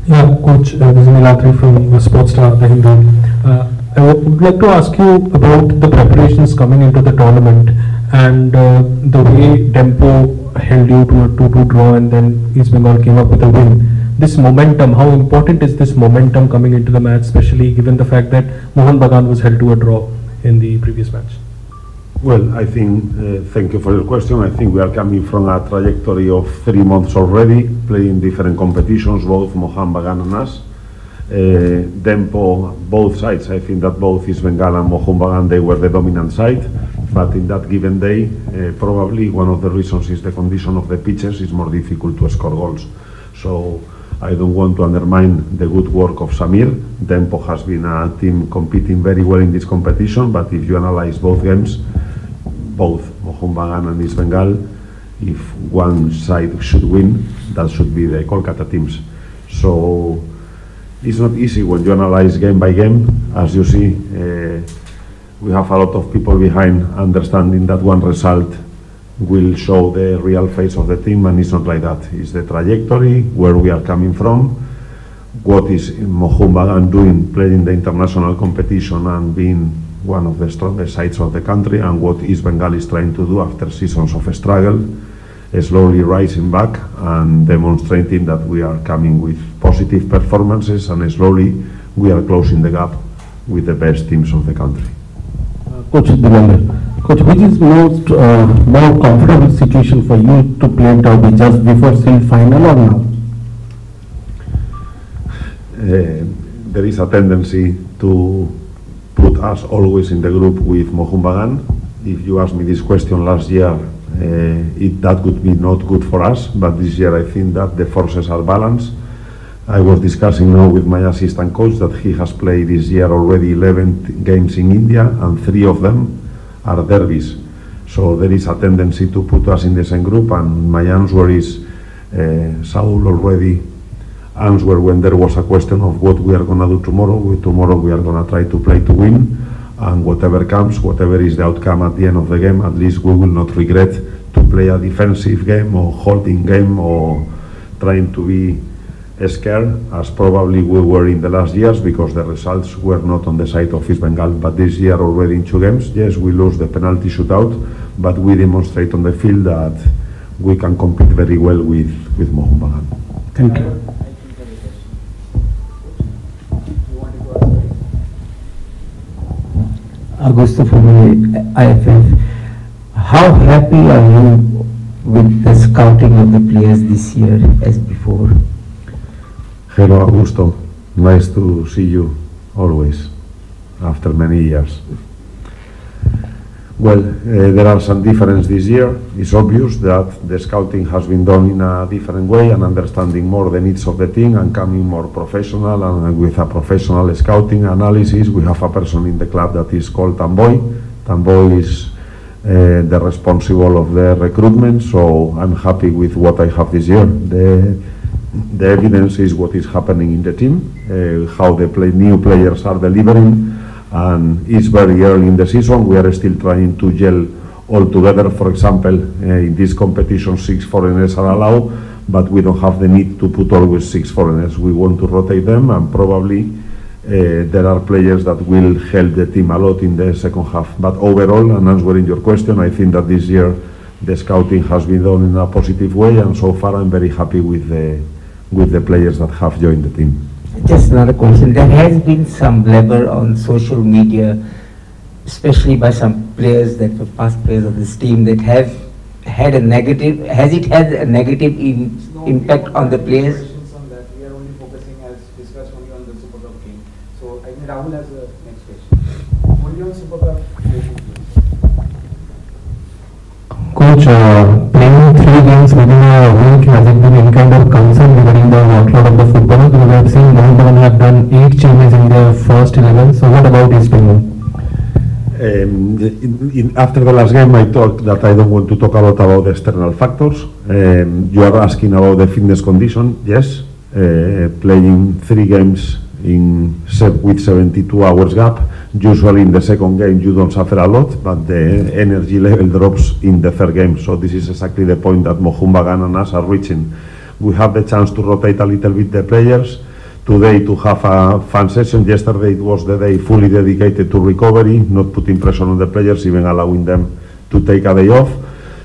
Yeah, Coach, this is Nilatri from Sportstar, the Hindu. I would like to ask you about the preparations coming into the tournament and the way Tempo held you to a 2-2 draw and then East Bengal came up with a win. This momentum, how important is this momentum coming into the match, especially given the fact that Mohun Bagan was held to a draw in the previous match? Well, I think, thank you for your question. I think we are coming from a trajectory of 3 months already, playing different competitions, both Mohun Bagan and us. Tempo, both sides, I think that both East Bengal and Mohun Bagan, they were the dominant side. But in that given day, probably one of the reasons is the condition of the pitches is more difficult to score goals. So I don't want to undermine the good work of Samir. Tempo has been a team competing very well in this competition, but if you analyze both games, both Mohun Bagan and East Bengal, if one side should win, that should be the Kolkata teams. So it's not easy when you analyze game by game. As you see, we have a lot of people behind understanding that one result will show the real face of the team, and it's not like that. It's the trajectory, where we are coming from, what is Mohun Bagan doing, playing the international competition and being one of the strongest sides of the country, and what East Bengal is trying to do after seasons of struggle, slowly rising back and demonstrating that we are coming with positive performances, and slowly we are closing the gap with the best teams of the country. Coach, Coach, which is more comfortable situation for you to play Derby, just before semi-final or now? There is a tendency to put us always in the group with Mohun Bagan. If you asked me this question last year, that would be not good for us, but this year I think that the forces are balanced. I was discussing now with my assistant coach that he has played this year already 11 games in India, and 3 of them are derbies. So there is a tendency to put us in the same group, and my answer is Saul already answered when there was a question of what we are going to do tomorrow. Tomorrow we are going to try to play to win, and whatever comes, whatever is the outcome at the end of the game, at least we will not regret to play a defensive game or holding game or trying to be scared, as probably we were in the last years, because the results were not on the side of East Bengal. But this year already in 2 games, yes, we lose the penalty shootout, but we demonstrate on the field that we can compete very well with Mohun Bagan. Thank you. Augusto from the IFF. How happy are you with the scouting of the players this year as before? Hello, Augusto. Nice to see you always, after many years. Well, there are some differences this year. It's obvious that the scouting has been done in a different way and understanding more the needs of the team and coming more professional, and with a professional scouting analysis. We have a person in the club that is called Tamboy. Tamboy is the responsible of the recruitment, so I'm happy with what I have this year. The evidence is what is happening in the team, how the new players are delivering, and it's very early in the season. We are still trying to gel all together. For example, in this competition 6 foreigners are allowed, but we don't have the need to put always 6 foreigners. We want to rotate them, and probably there are players that will help the team a lot in the second half. But overall, and answering your question, I think that this year the scouting has been done in a positive way, and so far I'm very happy with the players that have joined the team. Just another question. There has been some blabber on social media, especially by some players that were past players of this team, that have had a negative. Has it had a negative impact on the players? On that. We are only focusing, as discussed, only on the Super Cup game. So I think Rahul has the next question. Only on Super Cup. Coach, playing 3 games within a week, has it been any kind of concern regarding the workload of the footballers? Because I've seen Mohun Bagan have done 8 changes in their first 11. So what about East Bengal? After the last game, I talked that I don't want to talk a lot about the external factors. You are asking about the fitness condition. Yes, playing 3 games with 72 hours gap. Usually in the second game you don't suffer a lot, but the energy level drops in the 3rd game. So this is exactly the point that Mohun Bagan and us are reaching. We have the chance to rotate a little bit the players. today to have a fan session. Yesterday it was the day fully dedicated to recovery, not putting pressure on the players, even allowing them to take a day off.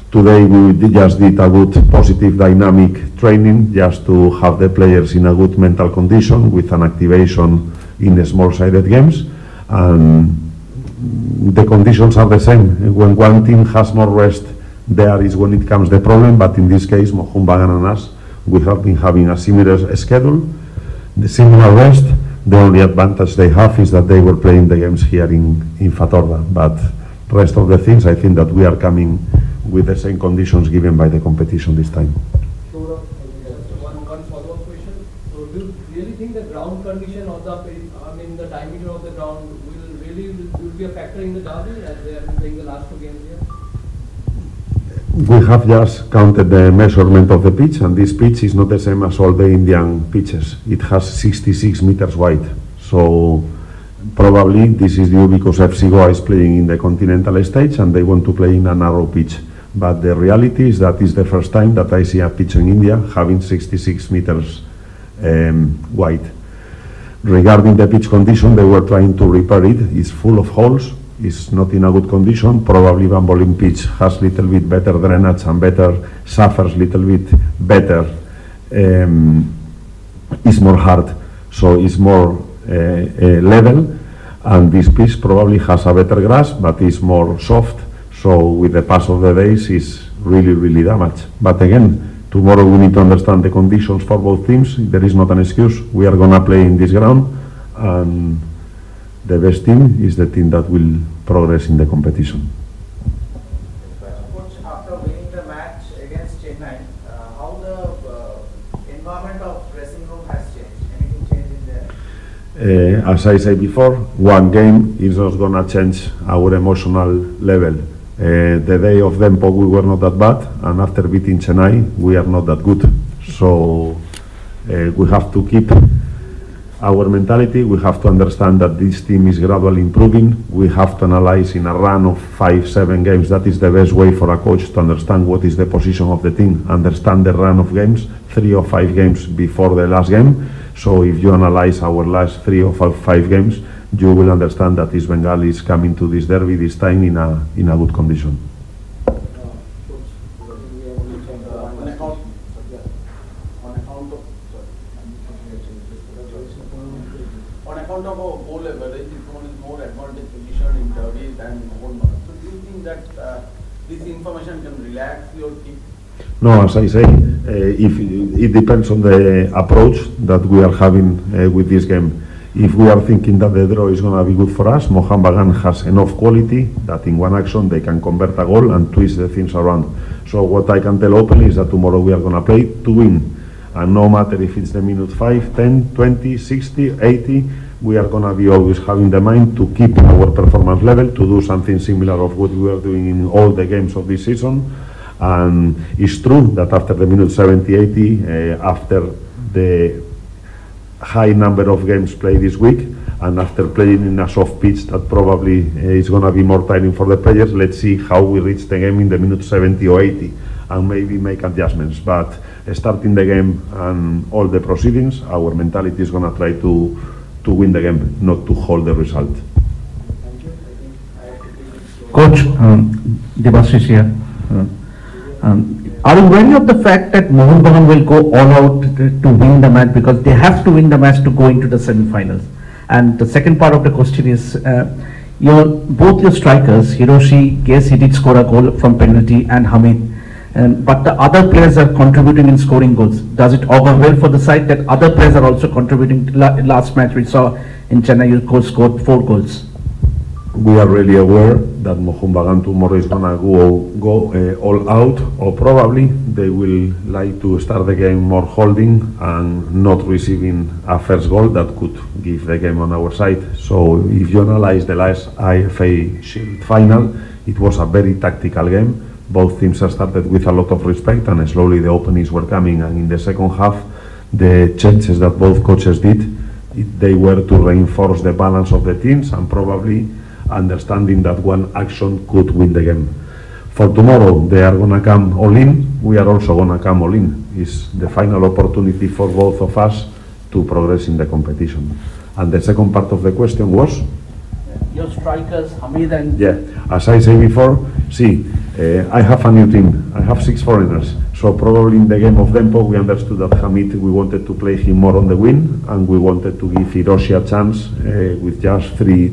Today we just did a good positive dynamic training just to have the players in a good mental condition with an activation in the small-sided games, and the conditions are the same. When one team has more rest, there is when it comes the problem, but in this case Mohun Bagan and us, we have been having a similar schedule, the similar rest. The only advantage they have is that they were playing the games here in Fatorda, but rest of the things I think that we are coming with the same conditions given by the competition this time. One follow-up question. So do you really think the ground condition of the diameter of the ground will be a factor in the derby as they have been playing the last two games here? We have just counted the measurement of the pitch, and this pitch is not the same as all the Indian pitches. It has 66 meters wide, so probably this is due because FC Goa is playing in the continental stage and they want to play in a narrow pitch. But the reality is that it's the first time that I see a pitch in India having 66 meters wide. Regarding the pitch condition, they were trying to repair it. It's full of holes. It's not in a good condition. Probably Bambolin pitch has little bit better drainage and suffers little bit better. It's more hard, so it's more level. And this pitch probably has a better grass, but it's more soft. So with the pass of the days, it's really damaged. But again, tomorrow we need to understand the conditions for both teams. There is not an excuse. We are gonna play in this ground, and the best team is the team that will progress in the competition. Coach, after winning the match against Chennai, how the environment of dressing room has changed? Anything changed in there? As I said before, one game is not gonna change our emotional level. The day of Dempo we were not that bad, and after beating Chennai we are not that good. So we have to keep our mentality. We have to understand that this team is gradually improving. We have to analyze in a run of 5-7 games. That is the best way for a coach to understand what is the position of the team, understand the run of games, 3 or 5 games before the last game. So if you analyze our last 3 or 5 games, you will understand that East Bengal is coming to this derby this time in a good condition. On account of our goal average, Mohun is more advantage position in derby than Mohun Bagan. So do you think that this information can relax your team? No, as I say, if it depends on the approach that we are having with this game. If we are thinking that the draw is going to be good for us, Mohun Bagan has enough quality that in one action they can convert a goal and twist the things around. So what I can tell openly is that tomorrow we are going to play to win. And no matter if it's the minute 5, 10, 20, 60, 80, we are going to be always having the mind to keep our performance level, to do something similar of what we are doing in all the games of this season. And it's true that after the minute 70, 80, after the high number of games played this week, and after playing in a soft pitch that probably is going to be more tiring for the players, let's see how we reach the game in the minute 70 or 80 and maybe make adjustments. But starting the game and all the proceedings, our mentality is going to try to win the game, not to hold the result. Coach, Debashish here. Are you wary of the fact that Mohun Bagan will go all out to win the match, because they have to win the match to go into the semi-finals? And the second part of the question is, both your strikers, Hiroshi, yes, he did score a goal from penalty, and Hamid, but the other players are contributing in scoring goals. Does it augur well for the side that other players are also contributing? Last match we saw in Chennai, you scored 4 goals. We are really aware that Mohun Bagan tomorrow is going to go all out, or probably they will like to start the game more holding and not receiving a first goal that could give the game on our side. So if you analyze the last IFA Shield final, it was a very tactical game. Both teams started with a lot of respect, and slowly the openings were coming, and in the second half the changes that both coaches did, they were to reinforce the balance of the teams and probably understanding that one action could win the game. For tomorrow, they are going to come all in. We are also going to come all in. It's the final opportunity for both of us to progress in the competition. And the second part of the question was? Your strikers, Hamid and... Yeah, as I said before, see, I have a new team. I have 6 foreigners. So probably in the game of Dempo, we understood that Hamid, we wanted to play him more on the wing, and we wanted to give Hiroshi a chance with just 3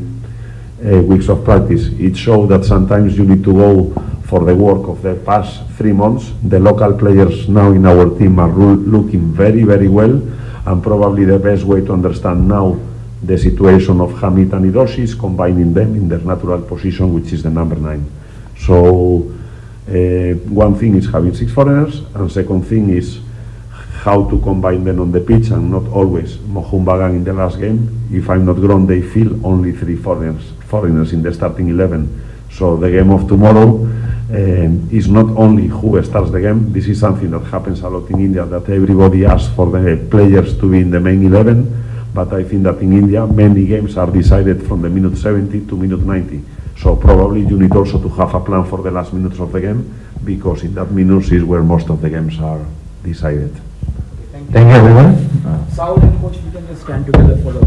weeks of practice. It showed that sometimes you need to go for the work of the past 3 months. The local players now in our team are looking very, very well, and probably the best way to understand now the situation of Hamid and Hiroshi is combining them in their natural position, which is the number 9. So one thing is having 6 foreigners, and second thing is how to combine them on the pitch, and not always. Mohun Bagan in the last game, if I'm not wrong, they feel only 3 foreigners in the starting 11. So the game of tomorrow is not only who starts the game. This is something that happens a lot in India, that everybody asks for the players to be in the main 11. But I think that in India, many games are decided from the minute 70 to minute 90. So probably you need also to have a plan for the last minutes of the game, because in that minutes is where most of the games are decided. Thank you everyone. Saul and coach, we can just stand together for the